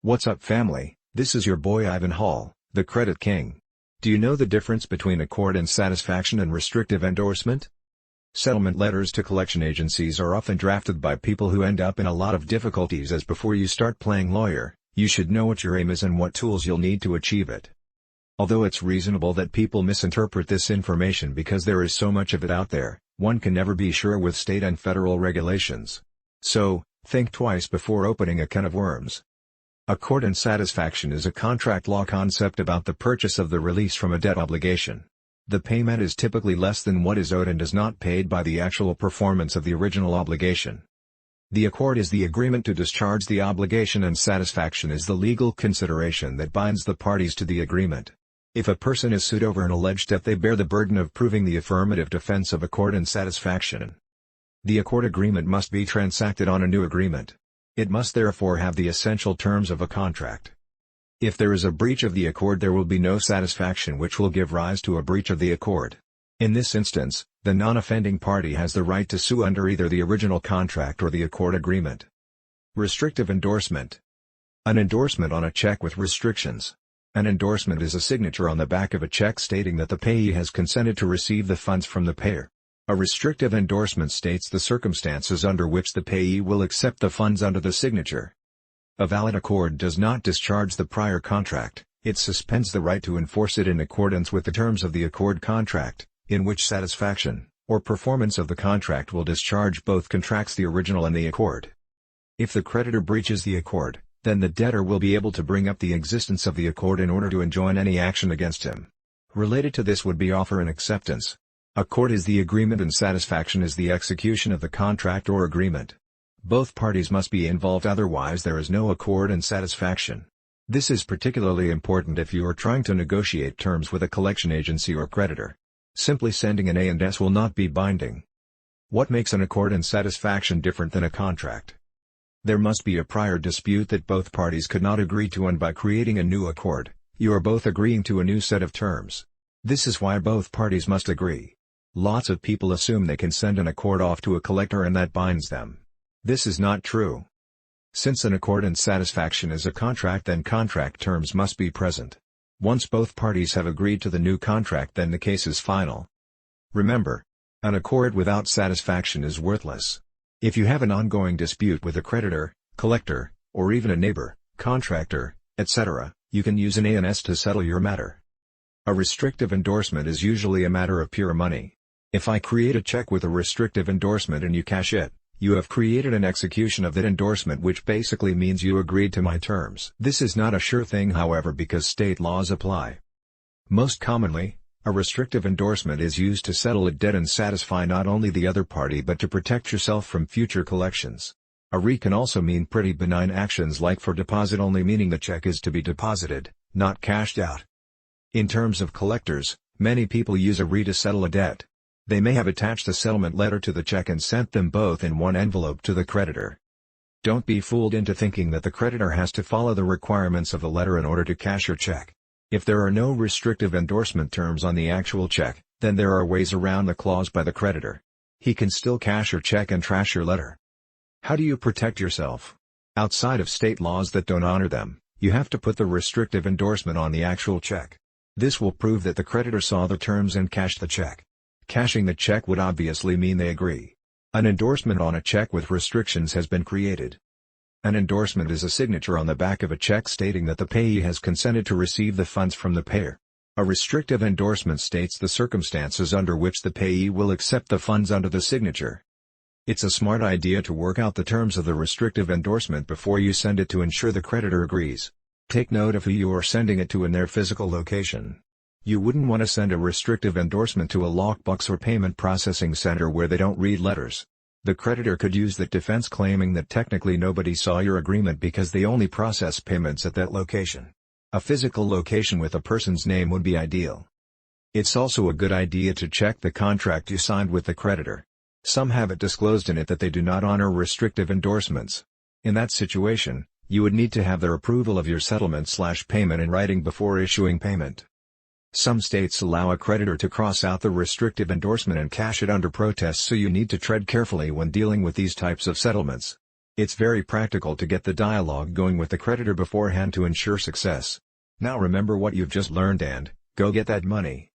What's up, family? This is your boy Ivan Hall, the Credit King. Do you know the difference between accord and satisfaction and restrictive endorsement? Settlement letters to collection agencies are often drafted by people who end up in a lot of difficulties, as before you start playing lawyer, you should know what your aim is and what tools you'll need to achieve it. Although it's reasonable that people misinterpret this information because there is so much of it out there, one can never be sure with state and federal regulations. So, think twice before opening a can of worms. Accord and satisfaction is a contract law concept about the purchase of the release from a debt obligation. The payment is typically less than what is owed and is not paid by the actual performance of the original obligation. The accord is the agreement to discharge the obligation, and satisfaction is the legal consideration that binds the parties to the agreement. If a person is sued over an alleged debt, they bear the burden of proving the affirmative defense of accord and satisfaction. The accord agreement must be transacted on a new agreement. It must therefore have the essential terms of a contract. If there is a breach of the accord, there will be no satisfaction, which will give rise to a breach of the accord. In this instance, the non-offending party has the right to sue under either the original contract or the accord agreement. Restrictive endorsement. An endorsement on a check with restrictions. An endorsement is a signature on the back of a check stating that the payee has consented to receive the funds from the payer. A restrictive endorsement states the circumstances under which the payee will accept the funds under the signature. A valid accord does not discharge the prior contract, it suspends the right to enforce it in accordance with the terms of the accord contract, in which satisfaction, or performance of the contract will discharge both contracts, the original and the accord. If the creditor breaches the accord, then the debtor will be able to bring up the existence of the accord in order to enjoin any action against him. Related to this would be offer and acceptance. Accord is the agreement and satisfaction is the execution of the contract or agreement. Both parties must be involved, otherwise there is no accord and satisfaction. This is particularly important if you are trying to negotiate terms with a collection agency or creditor. Simply sending an A&S will not be binding. What makes an accord and satisfaction different than a contract? There must be a prior dispute that both parties could not agree to, and by creating a new accord, you are both agreeing to a new set of terms. This is why both parties must agree. Lots of people assume they can send an accord off to a collector and that binds them. This is not true. Since an accord and satisfaction is a contract, then contract terms must be present. Once both parties have agreed to the new contract, then the case is final. Remember, an accord without satisfaction is worthless. If you have an ongoing dispute with a creditor, collector, or even a neighbor, contractor, etc., you can use an A&S to settle your matter. A restrictive endorsement is usually a matter of pure money. If I create a check with a restrictive endorsement and you cash it, you have created an execution of that endorsement, which basically means you agreed to my terms. This is not a sure thing, however, because state laws apply. Most commonly, a restrictive endorsement is used to settle a debt and satisfy not only the other party but to protect yourself from future collections. A RE can also mean pretty benign actions like for deposit only, meaning the check is to be deposited, not cashed out. In terms of collectors, many people use a RE to settle a debt. They may have attached a settlement letter to the check and sent them both in one envelope to the creditor. Don't be fooled into thinking that the creditor has to follow the requirements of the letter in order to cash your check. If there are no restrictive endorsement terms on the actual check, then there are ways around the clause by the creditor. He can still cash your check and trash your letter. How do you protect yourself? Outside of state laws that don't honor them, you have to put the restrictive endorsement on the actual check. This will prove that the creditor saw the terms and cashed the check. Cashing the check would obviously mean they agree. An endorsement on a check with restrictions has been created. An endorsement is a signature on the back of a check stating that the payee has consented to receive the funds from the payer. A restrictive endorsement states the circumstances under which the payee will accept the funds under the signature. It's a smart idea to work out the terms of the restrictive endorsement before you send it to ensure the creditor agrees. Take note of who you are sending it to and their physical location. You wouldn't want to send a restrictive endorsement to a lockbox or payment processing center where they don't read letters. The creditor could use that defense, claiming that technically nobody saw your agreement because they only process payments at that location. A physical location with a person's name would be ideal. It's also a good idea to check the contract you signed with the creditor. Some have it disclosed in it that they do not honor restrictive endorsements. In that situation, you would need to have their approval of your settlement/payment in writing before issuing payment. Some states allow a creditor to cross out the restrictive endorsement and cash it under protest, so you need to tread carefully when dealing with these types of settlements. It's very practical to get the dialogue going with the creditor beforehand to ensure success. Now remember what you've just learned and go get that money.